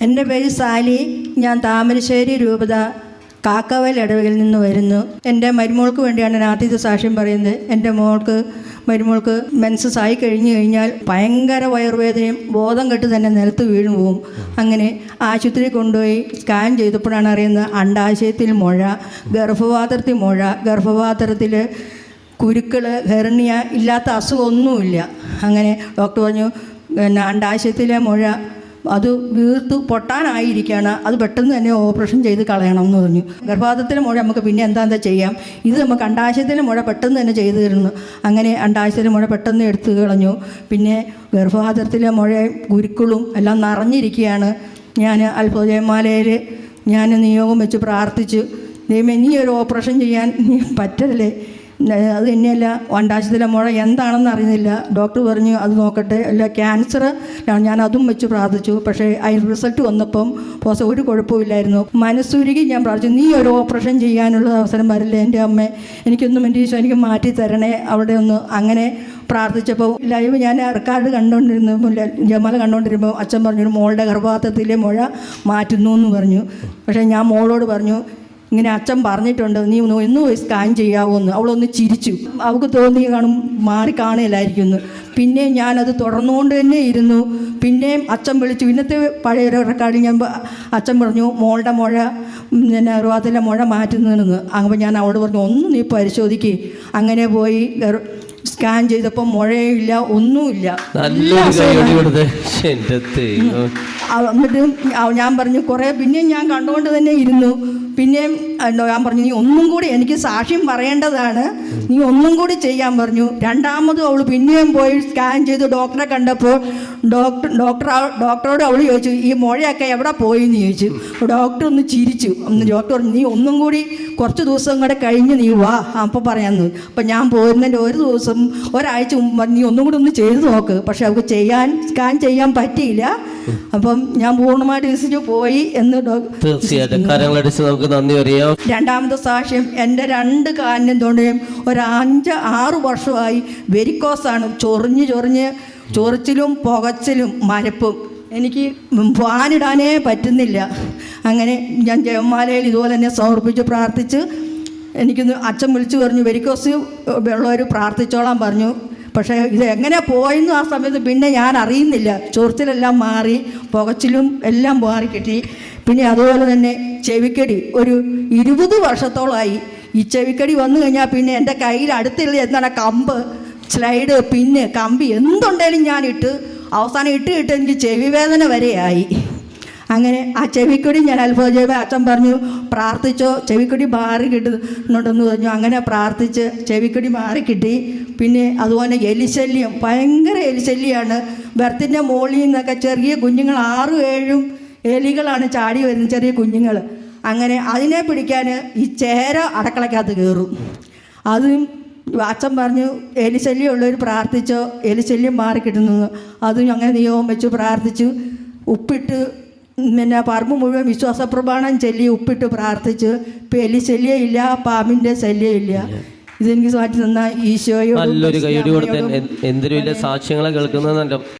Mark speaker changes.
Speaker 1: എൻ്റെ പേര് സാലി. ഞാൻ താമരശ്ശേരി രൂപത കാക്കവയൽ ഇടവകയിൽ നിന്ന് വരുന്നു. എൻ്റെ മരുമോൾക്ക് വേണ്ടിയാണ് ഞാൻ ആദ്യത്തെ സാക്ഷ്യം പറയുന്നത്. എൻ്റെ മരുമോൾക്ക് മെൻസസ് ആയി കഴിഞ്ഞാൽ ഭയങ്കര വയറുവേദനയും ബോധം കെട്ട് തന്നെ നിലത്ത് വീണു പോവും. അങ്ങനെ ആശുപത്രിയിൽ കൊണ്ടുപോയി സ്കാൻ ചെയ്തപ്പോഴാണ് അറിയുന്നത് അണ്ടാശയത്തിൽ മുഴ, ഗർഭപാത്രത്തിൽ മുഴ, ഗർഭപാത്രത്തിൽ കുരുക്കൾ, ഹെർണിയ, ഇല്ലാത്ത അസുഖമൊന്നുമില്ല. അങ്ങനെ ഡോക്ടർ പറഞ്ഞു അണ്ടാശയത്തിലെ മുഴ അത് വീർത്ത് പൊട്ടാനായിരിക്കുകയാണ്, അത് പെട്ടെന്ന് തന്നെ ഓപ്പറേഷൻ ചെയ്ത് കളയണം എന്ന് പറഞ്ഞു. ഗർഭപാത്രത്തിലെ മുഴ നമുക്ക് പിന്നെ എന്താ ചെയ്യാം, ഇത് നമുക്ക് അണ്ടാശയത്തിലെ മുഴ പെട്ടെന്ന് തന്നെ ചെയ്തു തരുന്നു. അങ്ങനെ അണ്ടാശയത്തിലെ മുഴ പെട്ടെന്ന് എടുത്തു കളഞ്ഞു. പിന്നെ ഗർഭപാത്രത്തിലെ മുഴയും കുരുക്കളും എല്ലാം നിറഞ്ഞിരിക്കുകയാണ്. ഞാൻ അത്ഭുത ജപമാലയിൽ ഞാൻ നിയോഗം വെച്ച് പ്രാർത്ഥിച്ചു, ദൈവമേ നീ ഒരു ഓപ്പറേഷൻ ചെയ്യാൻ നീ പറ്റല്ലേ, അത് തന്നെയല്ല അണ്ടാശയത്തിലെ മുഴ എന്താണെന്ന് അറിയുന്നില്ല. ഡോക്ടർ പറഞ്ഞു അത് നോക്കട്ടെ, അല്ല ക്യാൻസർ. ഞാൻ അതും വെച്ച് പ്രാർത്ഥിച്ചു. പക്ഷേ അതിന് റിസൾട്ട് വന്നപ്പം ഒരു കുഴപ്പമില്ലായിരുന്നു. മനസ്സുരുകി ഞാൻ പ്രാർത്ഥിച്ചു, നീ ഒരു ഓപ്പറേഷൻ ചെയ്യാനുള്ള അവസരം വരില്ലേ എൻ്റെ അമ്മ, എനിക്കൊന്നും എൻ്റെ ഈശോ എനിക്ക് മാറ്റി തരണേ അവിടെ ഒന്ന്. അങ്ങനെ പ്രാർത്ഥിച്ചപ്പോൾ ലൈവ് ഞാൻ റെക്കോർഡ് കണ്ടുകൊണ്ടിരുന്നപ്പോൾ ജമാല കണ്ടുകൊണ്ടിരുമ്പോൾ അച്ഛൻ പറഞ്ഞു മോളുടെ ഗർഭപാത്രത്തിലെ മുഴ മാറ്റുന്നു എന്ന് പറഞ്ഞു. പക്ഷേ ഞാൻ മോളോട് പറഞ്ഞു ഇങ്ങനെ അച്ഛൻ പറഞ്ഞിട്ടുണ്ട്, നീ ഒന്ന് പോയി സ്കാൻ ചെയ്യാവുമെന്ന്. അവളൊന്ന് ചിരിച്ചു. അവൾക്ക് തോന്നി മാറി കാണുകയില്ലായിരിക്കുന്നു. പിന്നെ ഞാനത് തുടർന്നുകൊണ്ട് തന്നെ ഇരുന്നു. പിന്നെയും അച്ഛൻ വിളിച്ചു. ഇന്നത്തെ പഴയ ഒരു റെക്കോർഡിൽ ഞാൻ അച്ഛൻ പറഞ്ഞു മോളുടെ മുഴ ഗർഭപാത്രത്തിലെ മുഴ മാറ്റുന്നതെന്ന്. അപ്പോൾ ഞാൻ അവളോട് പറഞ്ഞു ഒന്ന് നീ പരിശോധിക്കുക. അങ്ങനെ പോയി സ്കാൻ ചെയ്തപ്പോൾ മുഴയില്ല, ഒന്നുമില്ല. എന്നിട്ട് ഞാൻ പറഞ്ഞു കുറേ പിന്നെയും ഞാൻ കണ്ടുകൊണ്ട് തന്നെ ഇരുന്നു. പിന്നെയും ഞാൻ പറഞ്ഞു നീ ഒന്നും കൂടി എനിക്ക് സാക്ഷ്യം പറയേണ്ടതാണ്, നീ ഒന്നും കൂടി ചെയ്യാൻ പറഞ്ഞു. രണ്ടാമതും അവൾ പിന്നെയും പോയി സ്കാൻ ചെയ്ത് ഡോക്ടറെ കണ്ടപ്പോൾ ഡോക്ടറോട് അവൾ ചോദിച്ചു ഈ മുഴയൊക്കെ എവിടെ പോയി എന്ന് ചോദിച്ചു. ഡോക്ടർ ഒന്ന് ചിരിച്ചു. ഡോക്ടർ പറഞ്ഞു നീ ഒന്നും കൂടി കുറച്ച് ദിവസം കൂടെ കഴിഞ്ഞ് നീ വാ, അപ്പോൾ പറയാമെന്ന്. അപ്പം ഞാൻ പോരുന്നതിൻ്റെ ഒരു ദിവസം ഒരാഴ്ച മുമ്പ് നീ ഒന്നും കൂടി ഒന്ന് ചെയ്ത് നോക്ക്. പക്ഷെ അവൾക്ക് സ്കാൻ ചെയ്യാൻ പറ്റിയില്ല. അപ്പം ഞാൻ പൂർണ്ണമായിട്ട് വിശ്വസിച്ച് പോയി എന്ന്
Speaker 2: തീർച്ചയായിട്ടും നന്ദി പറയാം.
Speaker 1: രണ്ടാമത്തെ സാക്ഷ്യം എൻ്റെ 2 കാലിനും തൊണ്ടയും ഒരു 5-6 വർഷമായി വെരിക്കോസാണ്. ചൊറിച്ചിലും പുകച്ചിലും മരപ്പും. എനിക്ക് ഫാനിടാനേ പറ്റുന്നില്ല. അങ്ങനെ ഞാൻ ജപമാലയിൽ ഇതുപോലെ തന്നെ സമർപ്പിച്ച് പ്രാർത്ഥിച്ച് എനിക്കൊന്ന് അച്ഛൻ വിളിച്ചു പറഞ്ഞു വെരിക്കോസ് ഉള്ളവർ പ്രാർത്ഥിച്ചോളാൻ പറഞ്ഞു. പക്ഷേ ഇത് എങ്ങനെ പോയെന്ന് ആ സമയത്ത് പിന്നെ ഞാൻ അറിയുന്നില്ല. ചൊറിച്ചിലെല്ലാം മാറി, പുകച്ചിലും എല്ലാം മാറി കിട്ടി. പിന്നെ അതുപോലെ തന്നെ ചെവിക്കടി ഒരു 20 വർഷത്തോളമായി. ഈ ചെവിക്കടി വന്നു കഴിഞ്ഞാൽ പിന്നെ എൻ്റെ കയ്യിൽ അടുത്തുള്ള എന്താണ് കമ്പ്, സ്ലൈഡ്, പിന്ന്, കമ്പി എന്തുണ്ടെങ്കിലും ഞാൻ അവസാനം ഇട്ട് എനിക്ക് ചെവി വേദന വരെയായി. അങ്ങനെ ആ ചെവിക്കൊടി ഞാൻ അത്ഭുത ജപ അച്ഛൻ പറഞ്ഞു പ്രാർത്ഥിച്ചോ ചെവിക്കൊടി മാറി കിട്ടുന്നുണ്ടെന്ന് പറഞ്ഞു. അങ്ങനെ പ്രാർത്ഥിച്ച് ചെവിക്കൊടി മാറി കിട്ടി. പിന്നെ അതുപോലെ എലിശല്യം, ഭയങ്കര എലിശല്യമാണ്. ബർത്തിൻ്റെ മുകളിൽ നിന്നൊക്കെ ചെറിയ കുഞ്ഞുങ്ങൾ 6-7 എലികളാണ് ചാടി വരുന്നത്, ചെറിയ കുഞ്ഞുങ്ങൾ. അങ്ങനെ അതിനെ പിടിക്കാൻ ഈ ചേര അടക്കളക്കകത്ത് കയറും. അതും അച്ഛൻ പറഞ്ഞു എലിശല്യം ഉള്ളവർ പ്രാർത്ഥിച്ചോ എലിശല്യം മാറി കിട്ടുന്നു. അതും അങ്ങനെ നിയോഗം വെച്ച് പ്രാർത്ഥിച്ചു. ഉപ്പിട്ട് പറമ്പ് മുഴുവൻ വിശ്വാസ പ്രമാണം ചൊല്ലി ഉപ്പിട്ട് പ്രാർത്ഥിച്ചു. ഇപ്പം എലിശല്യം ഇല്ല, പാമ്പിൻ്റെ ശല്യം ഇല്ല. ഇതെനിക്ക് മാറ്റി തന്ന ഈശോയോട്
Speaker 2: നല്ലൊരു കൈയടി കൊടുത്ത് എന്തൊരു വലിയ സാക്ഷ്യങ്ങളെ കേൾക്കുന്നത്.